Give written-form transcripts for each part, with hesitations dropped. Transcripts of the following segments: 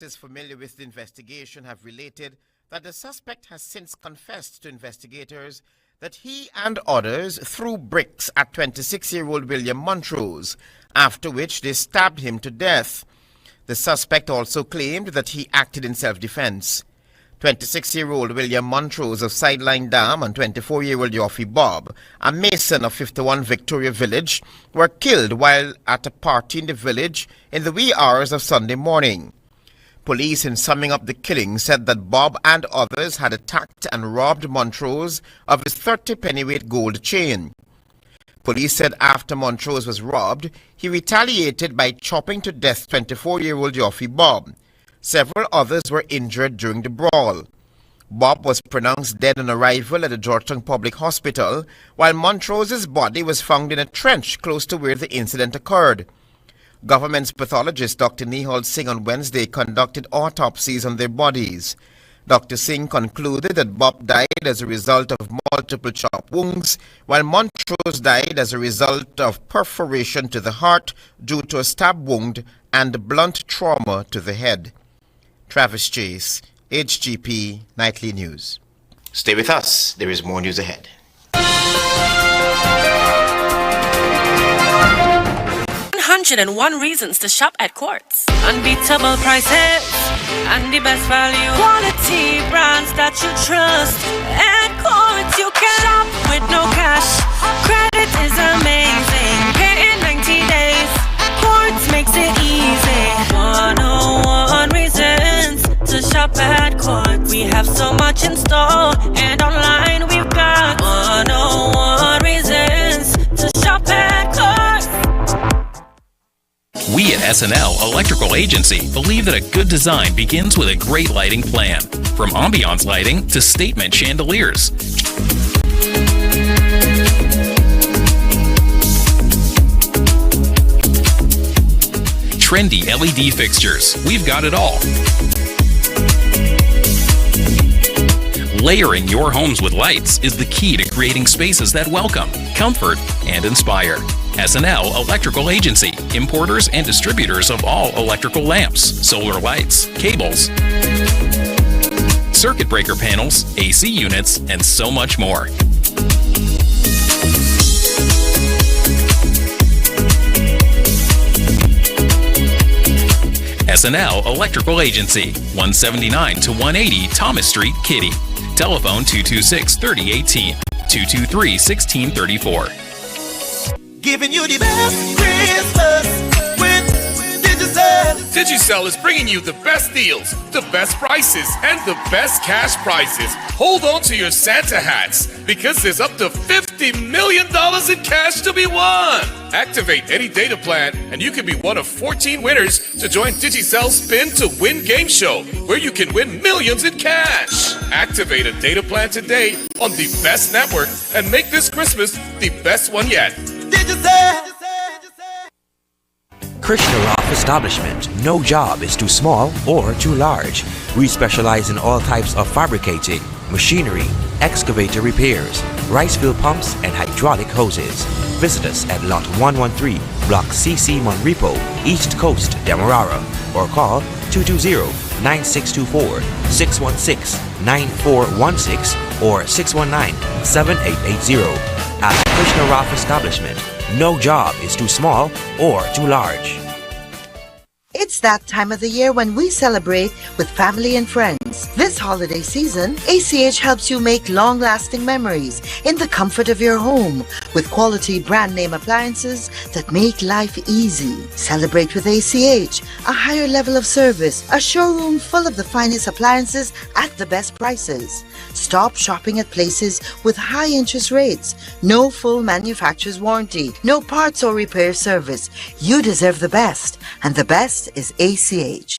Sources familiar with the investigation have related that the suspect has since confessed to investigators that he and others threw bricks at 26-year-old William Montrose, after which they stabbed him to death. The suspect also claimed that he acted in self-defense. 26-year-old William Montrose of Sideline Dam and 24-year-old Yoffie Bob, a mason of 51 Victoria Village, were killed while at a party in the village in the wee hours of Sunday morning. Police, in summing up the killing, said that Bob and others had attacked and robbed Montrose of his 30-pennyweight gold chain. Police said after Montrose was robbed, he retaliated by chopping to death 24-year-old Yoffie Bob. Several others were injured during the brawl. Bob was pronounced dead on arrival at the Georgetown Public Hospital, while Montrose's body was found in a trench close to where the incident occurred. Government's pathologist Dr. Nihal Singh on Wednesday conducted autopsies on their bodies. Dr. Singh concluded that Bob died as a result of multiple chop wounds, while Montrose died as a result of perforation to the heart due to a stab wound and blunt trauma to the head. Travis Chase, HGP Nightly News. Stay with us. There is more news ahead. 101 reasons to shop at Quartz. Unbeatable prices and the best value. Quality brands that you trust. At Quartz you can shop with no cash. Credit is amazing. Pay in 90 days. Quartz makes it easy. 101 reasons to shop at Quartz. We have so much in store, and online we've got 101 reasons to shop at Quartz. We at SNL Electrical Agency believe that a good design begins with a great lighting plan. From ambiance lighting to statement chandeliers. Trendy LED fixtures, we've got it all. Layering your homes with lights is the key to creating spaces that welcome, comfort, and inspire. SNL Electrical Agency, importers and distributors of all electrical lamps, solar lights, cables, circuit breaker panels, AC units, and so much more. SNL Electrical Agency, 179 to 180 Thomas Street, Kitty. Telephone 226-3018, 223-1634. Giving you the best Christmas with Digicel. Digicel is bringing you the best deals, the best prices, and the best cash prizes. Hold on to your Santa hats because there's up to $50 million in cash to be won. Activate any data plan and you can be one of 14 winners to join Digicel's Spin to Win game show, where you can win millions in cash. Activate a data plan today on the best network and make this Christmas the best one yet. Krishna Rock Establishment. No job is too small or too large. We specialize in all types of fabricating, machinery, excavator repairs, rice field pumps, and hydraulic hoses. Visit us at Lot 113, Block CC Monrepo, East Coast, Demerara, or call 220-9624, 616-9416, or 619-7880. At Krishna Rock Establishment, no job is too small or too large. It's that time of the year when we celebrate with family and friends. This holiday season, ACH helps you make long-lasting memories in the comfort of your home with quality brand name appliances that make life easy. Celebrate with ACH, a higher level of service, a showroom full of the finest appliances at the best prices. Stop shopping at places with high interest rates, no full manufacturer's warranty, no parts or repair service. You deserve the best, and the best is ACH.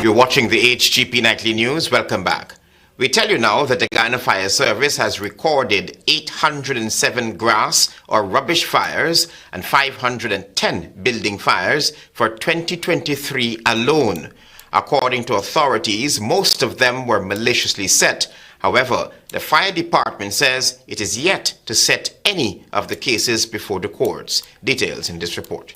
You're watching the HGP Nightly News. Welcome back. We tell you now that the Guyana Fire Service has recorded 807 grass or rubbish fires and 510 building fires for 2023 alone. According to authorities, most of them were maliciously set. However, the fire department says it is yet to set any of the cases before the courts. Details in this report.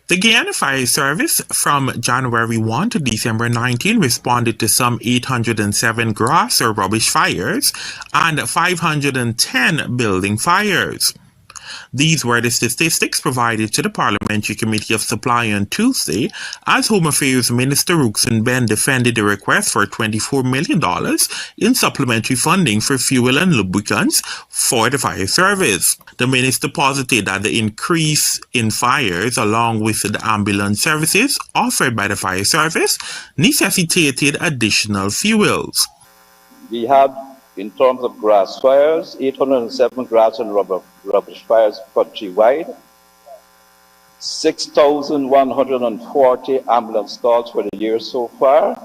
The Guyana Fire Service from January 1 to December 19 responded to some 807 grass or rubbish fires and 510 building fires. These were the statistics provided to the Parliamentary Committee of Supply on Tuesday as Home Affairs Minister Ruxin Ben defended the request for $24 million in supplementary funding for fuel and lubricants for the fire service. The minister posited that the increase in fires, along with the ambulance services offered by the fire service, necessitated additional fuels. We have, in terms of grass fires, 807 grass and rubbish fires countrywide, 6,140 ambulance calls for the year so far,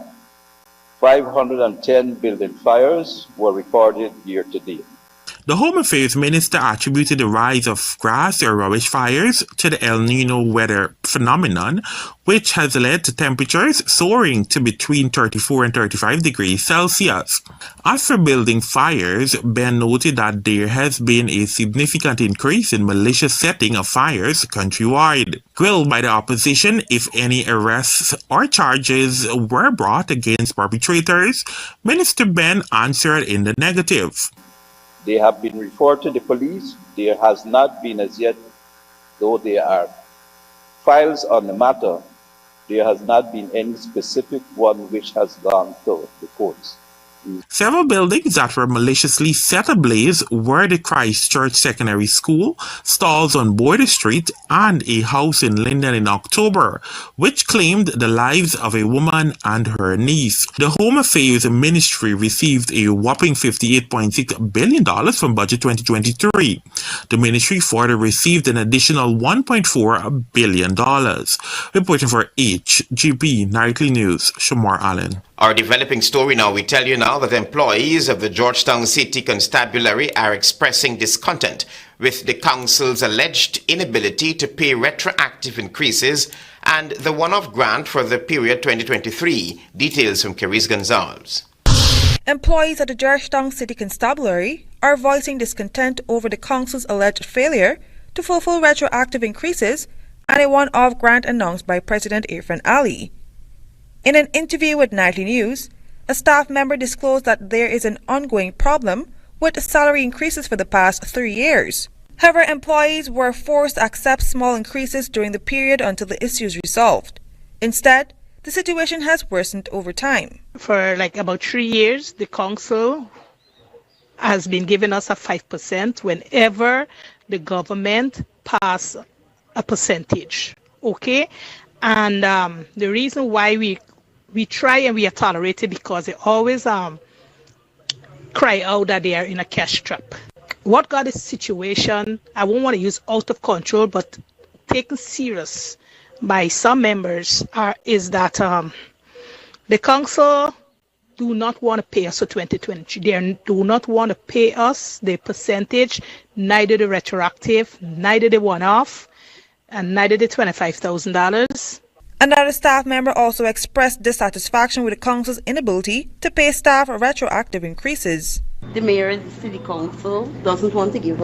510 building fires were recorded year to date. The Home Affairs Minister attributed the rise of grass or rubbish fires to the El Nino weather phenomenon, which has led to temperatures soaring to between 34 and 35 degrees Celsius. As for building fires, Ben noted that there has been a significant increase in malicious setting of fires countrywide. Grilled by the opposition if any arrests or charges were brought against perpetrators, Minister Ben answered in the negative. They have been referred to the police. There has not been as yet, though there are files on the matter, there has not been any specific one which has gone to the courts. Several buildings that were maliciously set ablaze were the Christchurch Secondary School, stalls on Border Street, and a house in Linden in October, which claimed the lives of a woman and her niece. The Home Affairs Ministry received a whopping $58.6 billion from Budget 2023. The ministry further received an additional $1.4 billion. Reporting for HGP Nightly News, Shamar Allen. Our developing story now, we tell you now that employees of the Georgetown City Constabulary are expressing discontent with the council's alleged inability to pay retroactive increases and the one-off grant for the period 2023. Details from Carice Gonzalez. Employees at the Georgetown City Constabulary are voicing discontent over the council's alleged failure to fulfill retroactive increases and a one-off grant announced by President Irfan Ali. In an interview with Nightly News, a staff member disclosed that there is an ongoing problem with salary increases for the past 3 years. However, employees were forced to accept small increases during the period until the issue is resolved. Instead, the situation has worsened over time. For about 3 years, the council has been giving us a 5% whenever the government pass a percentage. Okay? And the reason why we try and we are tolerated because they always cry out that they are in a cash trap. What got this situation, I won't want to use out of control, but taken serious by some members is that the council do not want to pay us for 2023. They do not want to pay us the percentage, neither the retroactive, neither the one-off, and neither the $25,000. Another staff member also expressed dissatisfaction with the council's inability to pay staff retroactive increases. The mayor of the city council doesn't want to give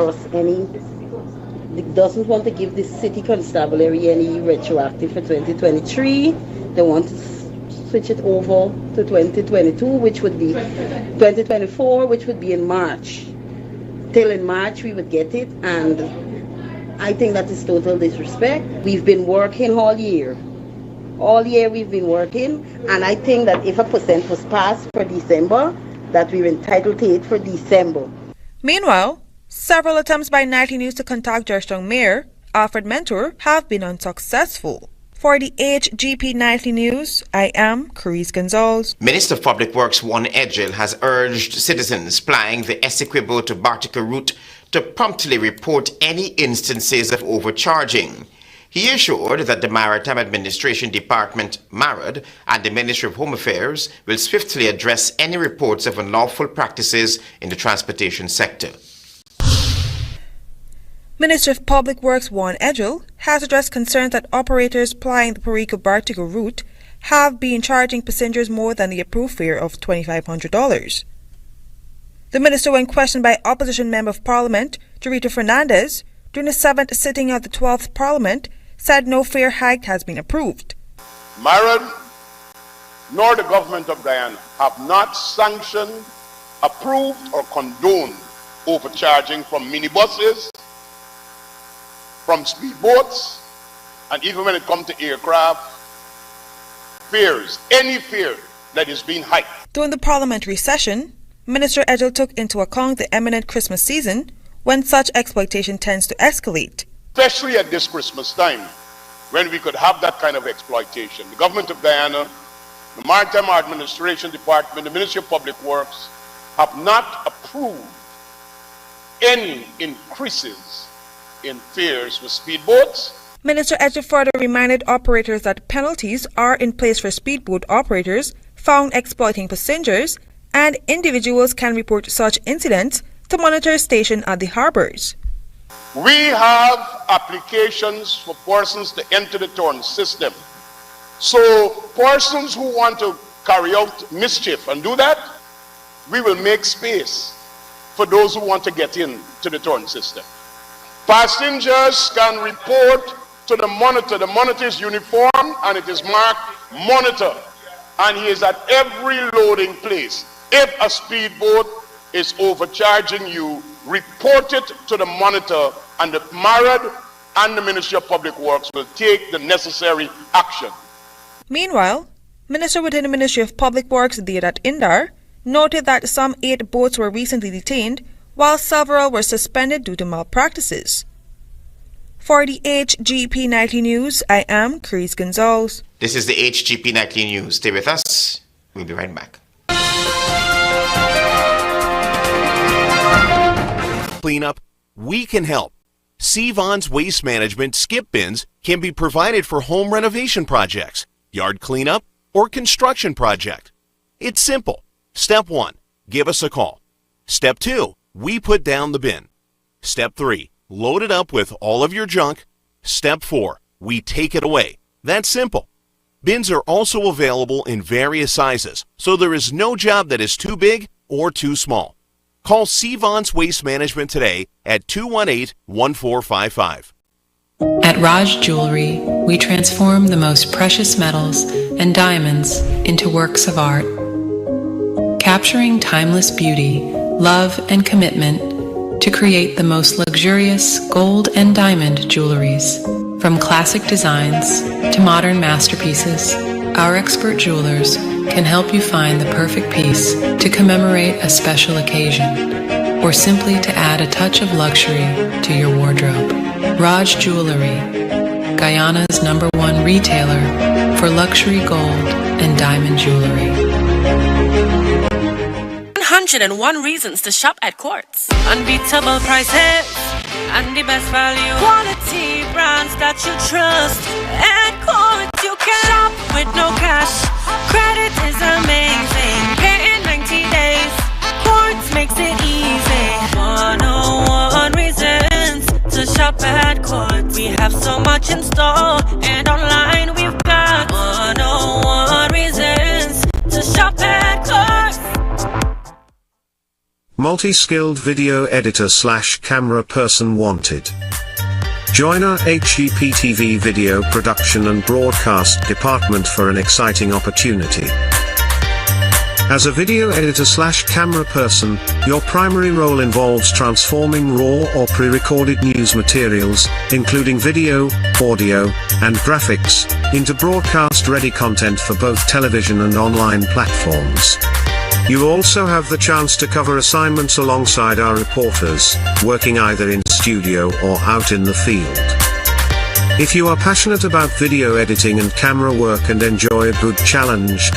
the city constabulary any retroactive for 2023. They want to switch it over to 2022, which would be 2024, which would be in March. Till in March we would get it, and I think that is total disrespect. We've been working all year. All year we've been working, and I think that if a percent was passed for December, that we're entitled to it for December. Meanwhile, several attempts by Nightly News to contact Georgetown Mayor Alfred Mentor have been unsuccessful. For the HGP Nightly News, I am Carice Gonzalez. Minister of Public Works Juan Edgel has urged citizens plying the Essequibo to Bartica route to promptly report any instances of overcharging. He assured that the Maritime Administration Department, MARAD, and the Ministry of Home Affairs will swiftly address any reports of unlawful practices in the transportation sector. Minister of Public Works Juan Edgel has addressed concerns that operators plying the Perico-Bartico route have been charging passengers more than the approved fare of $2,500. The minister, when questioned by opposition Member of Parliament Dorita Fernandez during the 7th sitting of the 12th Parliament, said no fare hike has been approved. MARAD nor the government of Guyana have not sanctioned, approved, or condoned overcharging from minibuses, from speedboats, and even when it comes to aircraft, fares, any fare that is being hiked. During the parliamentary session, Minister Edgell took into account the imminent Christmas season when such exploitation tends to escalate. Especially at this Christmas time, when we could have that kind of exploitation. The government of Guyana, the Maritime Administration Department, the Ministry of Public Works have not approved any increases in fares for speedboats. Minister Edgell further reminded operators that penalties are in place for speedboat operators found exploiting passengers, and individuals can report such incidents to monitor station at the harbors. We have applications for persons to enter the torrent system. So persons who want to carry out mischief and do that, we will make space for those who want to get in to the torrent system. Passengers can report to the monitor. The monitor is uniform and it is marked monitor, and he is at every loading place. If a speedboat is overcharging you, report it to the monitor, and the MARAD and the Ministry of Public Works will take the necessary action. Meanwhile, Minister within the Ministry of Public Works, Deodat Indar, noted that some 8 boats were recently detained, while several were suspended due to malpractices. For the HGP Nightly News, I am Chris Gonzalez. This is the HGP Nightly News. Stay with us. We'll be right back. Cleanup, we can help. Sevon's Waste Management skip bins can be provided for home renovation projects, yard cleanup, or construction project. It's simple. Step 1, give us a call. Step 2, we put down the bin. Step 3, load it up with all of your junk. Step 4, we take it away. That's simple. Bins are also available in various sizes, so there is no job that is too big or too small. Call Sevon's Waste Management today at 218-1455. At Raj Jewelry, we transform the most precious metals and diamonds into works of art, capturing timeless beauty, love, and commitment to create the most luxurious gold and diamond jewelries. From classic designs to modern masterpieces, our expert jewelers can help you find the perfect piece to commemorate a special occasion, or simply to add a touch of luxury to your wardrobe. Raj Jewelry, Guyana's #1 retailer for luxury gold and diamond jewelry. 101 reasons to shop at Quartz. Unbeatable prices and the best value. Quality brands that you trust. At Quartz you can shop with no cash. Credit is amazing. Pay in 90 days. Quartz makes it easy. 101 reasons to shop at Quartz. We have so much in store, and online we've got 101 reasons to shop at Quartz. Multi-skilled video editor / camera person wanted. Join our HGPTV video production and broadcast department for an exciting opportunity. As a video editor / camera person, your primary role involves transforming raw or pre-recorded news materials, including video, audio, and graphics, into broadcast-ready content for both television and online platforms. You also have the chance to cover assignments alongside our reporters, working either in studio or out in the field. If you are passionate about video editing and camera work and enjoy a good challenge,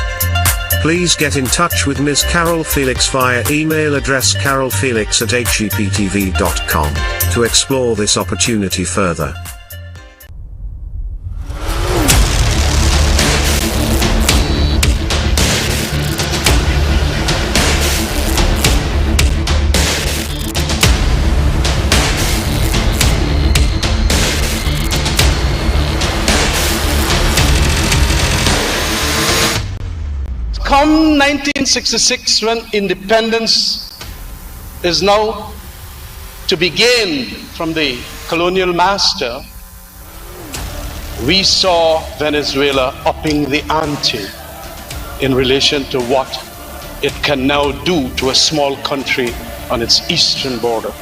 please get in touch with Ms. Carol Felix via email address carolfelix@hgptv.com to explore this opportunity further. Come 1966, when independence is now to be gained from the colonial master, we saw Venezuela upping the ante in relation to what it can now do to a small country on its eastern border.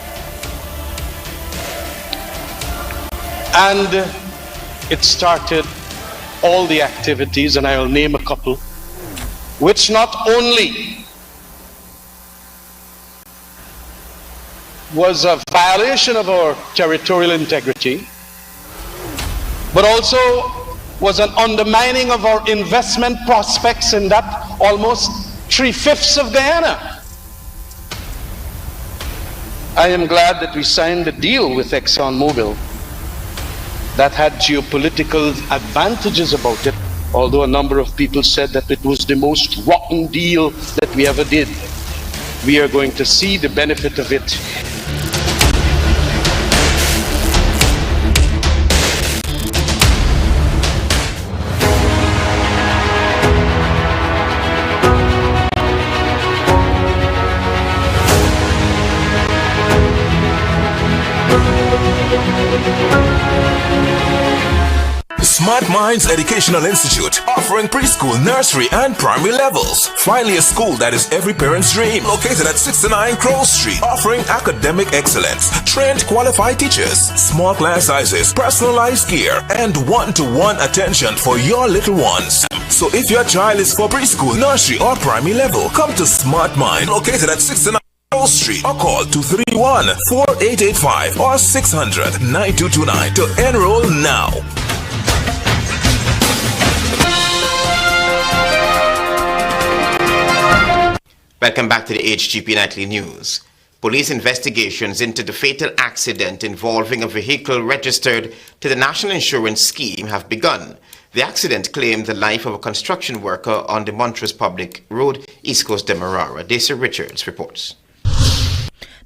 And it started all the activities, and I'll name a couple, which not only was a violation of our territorial integrity, but also was an undermining of our investment prospects in that almost 3/5 of Guyana. I am glad that we signed a deal with ExxonMobil that had geopolitical advantages about it, although a number of people said that it was the most rotten deal that we ever did. We are going to see the benefit of it. Smart Minds Educational Institute, offering preschool, nursery, and primary levels. Finally, a school that is every parent's dream. Located at 69 Crow Street, offering academic excellence, trained qualified teachers, small class sizes, personalized care, and one-to-one attention for your little ones. So if your child is for preschool, nursery, or primary level, come to Smart Mind, located at 69 Crow Street, or call 231-4885 or 600-9229 to enroll now. Welcome back to the HGP Nightly News. Police investigations into the fatal accident involving a vehicle registered to the National Insurance Scheme have begun. The accident claimed the life of a construction worker on the Montrose Public Road, East Coast Demerara. Daisy Richards reports.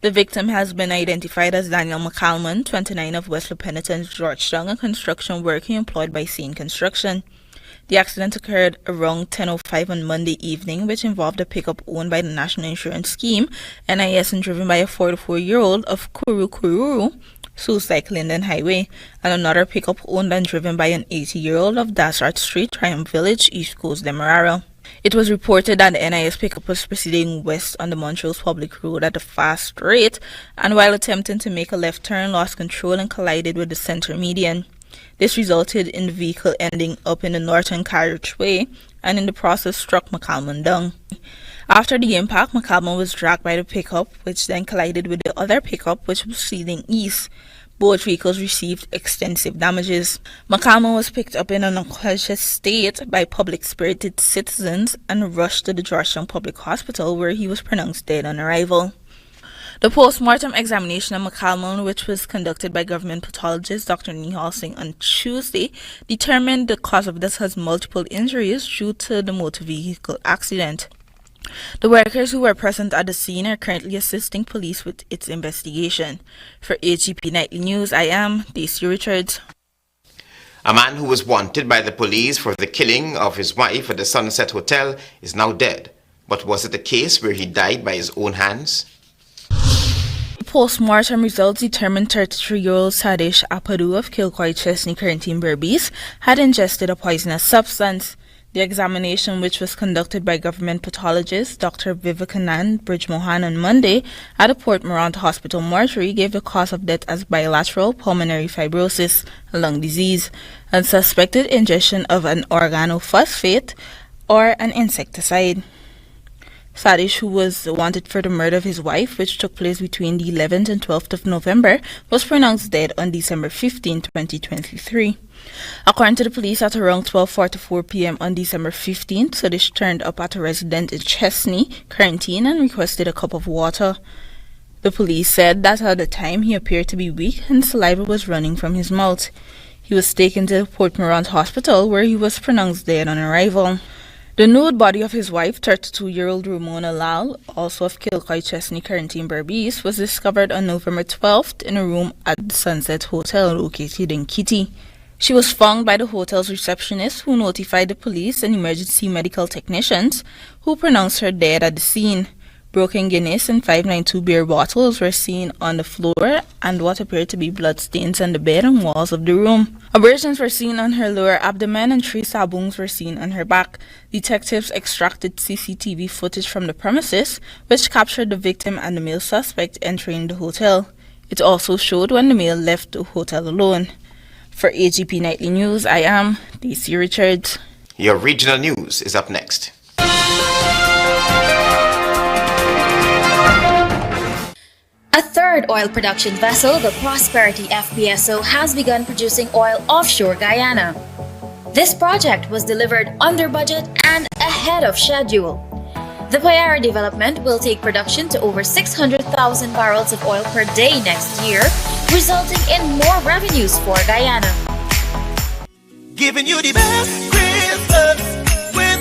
The victim has been identified as Daniel McCalman, 29, of West Penitence, Georgetown, a construction worker employed by Scene Construction. The accident occurred around 10:05 on Monday evening, which involved a pickup owned by the National Insurance Scheme, NIS, and driven by a 44-year-old of Kururu, Suicide Linden Highway, and another pickup owned and driven by an 80-year-old of Dassart Street, Triumph Village, East Coast Demerara. It was reported that the NIS pickup was proceeding west on the Montrose Public Road at a fast rate, and while attempting to make a left turn, lost control and collided with the center median. This resulted in the vehicle ending up in the northern carriageway and in the process struck McCalman down. After the impact, McCalman was dragged by the pickup, which then collided with the other pickup, which was proceeding east. Both vehicles received extensive damages. McCalman was picked up in an unconscious state by public-spirited citizens and rushed to the Georgetown Public Hospital, where he was pronounced dead on arrival. The post-mortem examination of McCalman, which was conducted by government pathologist Dr. Nihal Singh on Tuesday, determined the cause of death as multiple injuries due to the motor vehicle accident. The workers who were present at the scene are currently assisting police with its investigation. For HGP Nightly News, I am Daisy Richards. A man who was wanted by the police for the killing of his wife at the Sunset Hotel is now dead. But was it a case where he died by his own hands? Post-mortem results determined 33-year-old Sadish Apadu of Kilcoy, Chesney, County Berbice had ingested a poisonous substance. The examination, which was conducted by government pathologist Dr. Vivekanand Brijmohan on Monday at the Port Morant Hospital mortuary, gave the cause of death as bilateral pulmonary fibrosis, a lung disease, and suspected ingestion of an organophosphate or an insecticide. Sadish, who was wanted for the murder of his wife, which took place between the 11th and 12th of November, was pronounced dead on December 15, 2023. According to the police, at around 12:44 p.m. on December 15th, Sadish turned up at a resident in Chesney, quarantine, and requested a cup of water. The police said that at the time he appeared to be weak and saliva was running from his mouth. He was taken to the Port Morant Hospital, where he was pronounced dead on arrival. The nude body of his wife, 32-year-old Ramona Lal, also of Kilcoy, Chesney, Quarantine, Berbice, was discovered on November 12th in a room at the Sunset Hotel located in Kitty. She was found by the hotel's receptionist, who notified the police and emergency medical technicians, who pronounced her dead at the scene. Broken Guinness and 592 beer bottles were seen on the floor and what appeared to be bloodstains on the bed and walls of the room. Abrasions were seen on her lower abdomen and 3 stab wounds were seen on her back. Detectives extracted CCTV footage from the premises, which captured the victim and the male suspect entering the hotel. It also showed when the male left the hotel alone. For HGP Nightly News, I am Daisy Richards. Your regional news is up next. A third oil production vessel, the Prosperity FPSO, has begun producing oil offshore Guyana. This project was delivered under budget and ahead of schedule. The Payara development will take production to over 600,000 barrels of oil per day next year, resulting in more revenues for Guyana. Giving you the best Christmas with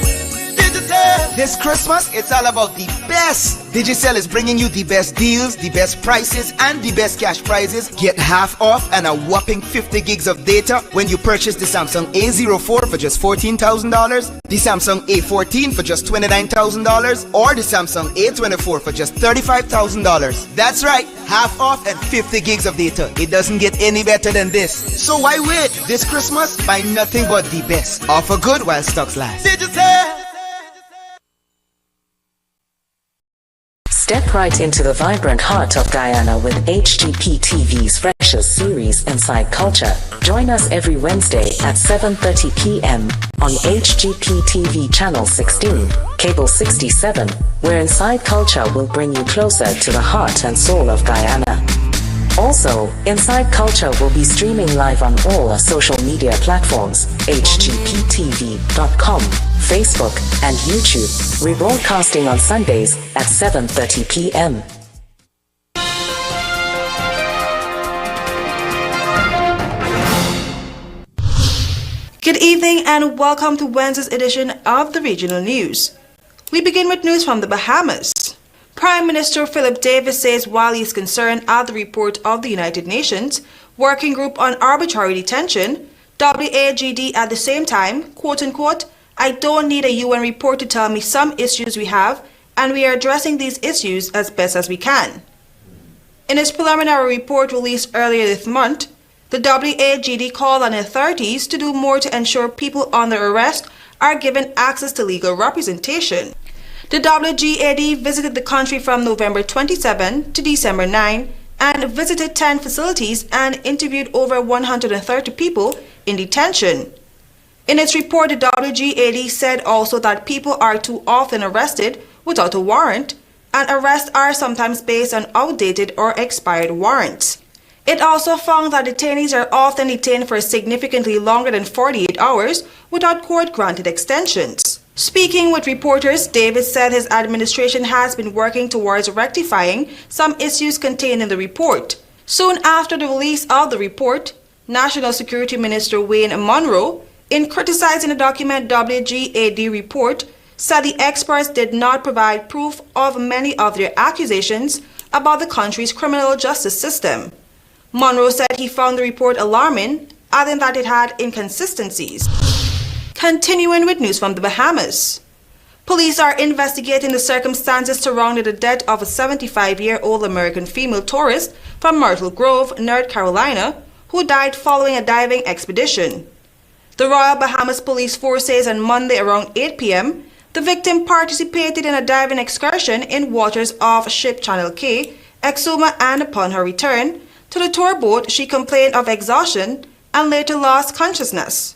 Digicel. This Christmas, it's all about the best. Digicel is bringing you the best deals, the best prices, and the best cash prizes. Get half off and a whopping 50 gigs of data when you purchase the Samsung A04 for just $14,000, the Samsung A14 for just $29,000, or the Samsung A24 for just $35,000. That's right, half off and 50 gigs of data. It doesn't get any better than this. So why wait? This Christmas, buy nothing but the best. Offer good while stocks last. Digicel. Step right into the vibrant heart of Guyana with HGPTV's freshest series Inside Culture. Join us every Wednesday at 7:30 p.m. on HGPTV Channel 16, Cable 67, where Inside Culture will bring you closer to the heart and soul of Guyana. Also, Inside Culture will be streaming live on all our social media platforms, hgptv.com, Facebook, and YouTube, rebroadcasting on Sundays at 7:30 p.m. Good evening and welcome to Wednesday's edition of the Regional News. We begin with news from the Bahamas. Prime Minister Philip Davis says while he is concerned at the report of the United Nations Working Group on Arbitrary Detention, WAGD at the same time, quote-unquote, I don't need a UN report to tell me some issues we have, and we are addressing these issues as best as we can. In its preliminary report released earlier this month, the WAGD called on authorities to do more to ensure people under arrest are given access to legal representation. The WGAD visited the country from November 27 to December 9 and visited 10 facilities and interviewed over 130 people in detention. In its report, the WGAD said also that people are too often arrested without a warrant, and arrests are sometimes based on outdated or expired warrants. It also found that detainees are often detained for significantly longer than 48 hours without court-granted extensions. Speaking with reporters, Davis said his administration has been working towards rectifying some issues contained in the report. Soon after the release of the report, National Security Minister Wayne Monroe, in criticizing the document WGAD report, said the experts did not provide proof of many of their accusations about the country's criminal justice system. Monroe said he found the report alarming, adding that it had inconsistencies. Continuing with news from the Bahamas. Police are investigating the circumstances surrounding the death of a 75-year-old American female tourist from Myrtle Grove, North Carolina, who died following a diving expedition. The Royal Bahamas Police Force says on Monday around 8 p.m., the victim participated in a diving excursion in waters off Ship Channel K, Exuma, and upon her return to the tour boat, she complained of exhaustion and later lost consciousness.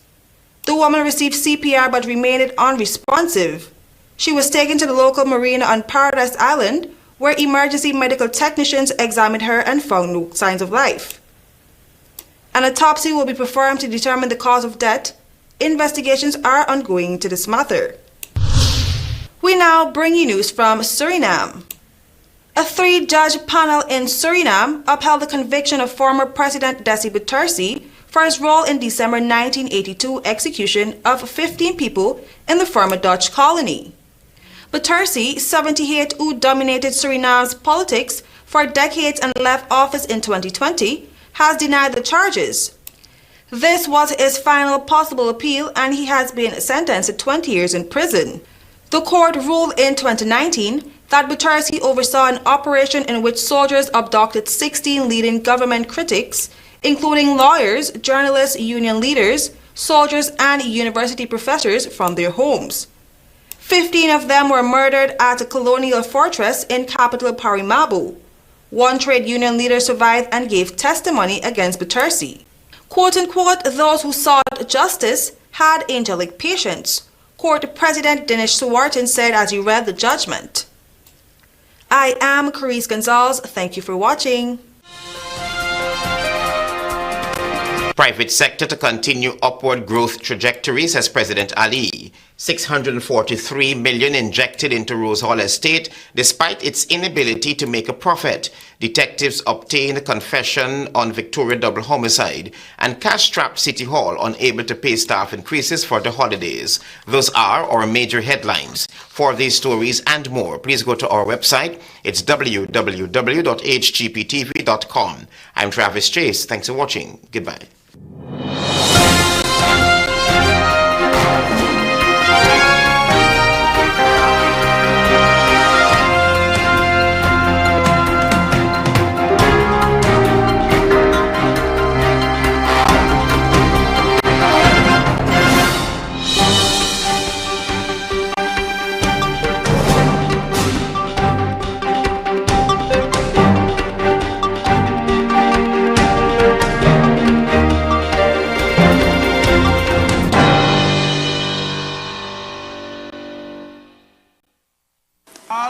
The woman received CPR but remained unresponsive. She was taken to the local marina on Paradise Island, where emergency medical technicians examined her and found no signs of life. An autopsy will be performed to determine the cause of death. Investigations are ongoing into this matter. We now bring you news from Suriname. A 3-judge panel in Suriname upheld the conviction of former President Desi Bouterse for his role in December 1982 execution of 15 people in the former Dutch colony. Bouterse, 78, who dominated Suriname's politics for decades and left office in 2020, has denied the charges. This was his final possible appeal, and he has been sentenced to 20 years in prison. The court ruled in 2019 that Butterse oversaw an operation in which soldiers abducted 16 leading government critics, including lawyers, journalists, union leaders, soldiers, and university professors from their homes. 15 of them were murdered at a colonial fortress in capital Paramaribo. One trade union leader survived and gave testimony against Butterse. Quote-unquote, those who sought justice had angelic patience, Court President Dinesh Suwartan said as he read the judgment. I am Carice Gonzalez. Thank you for watching. Private sector to continue upward growth trajectory, says President Ali. 643 million injected into Rose Hall Estate despite its inability to make a profit. Detectives obtained a confession on Victoria double homicide, and cash-strapped City Hall unable to pay staff increases for the holidays. Those are our major headlines. For these stories and more, please go to our website. It's www.hgptv.com. I'm Travis Chase. Thanks for watching. Goodbye.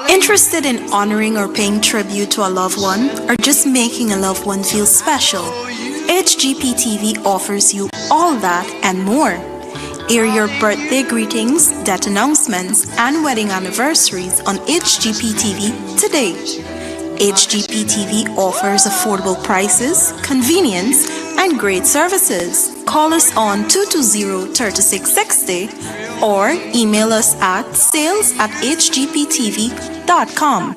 Interested in honoring or paying tribute to a loved one, or just making a loved one feel special? HGPTV offers you all that and more. Air your birthday greetings, death announcements, and wedding anniversaries on HGPTV today. HGPTV offers affordable prices, convenience, and great services. Call us on 220-3660 or email us at sales@hgptv.com.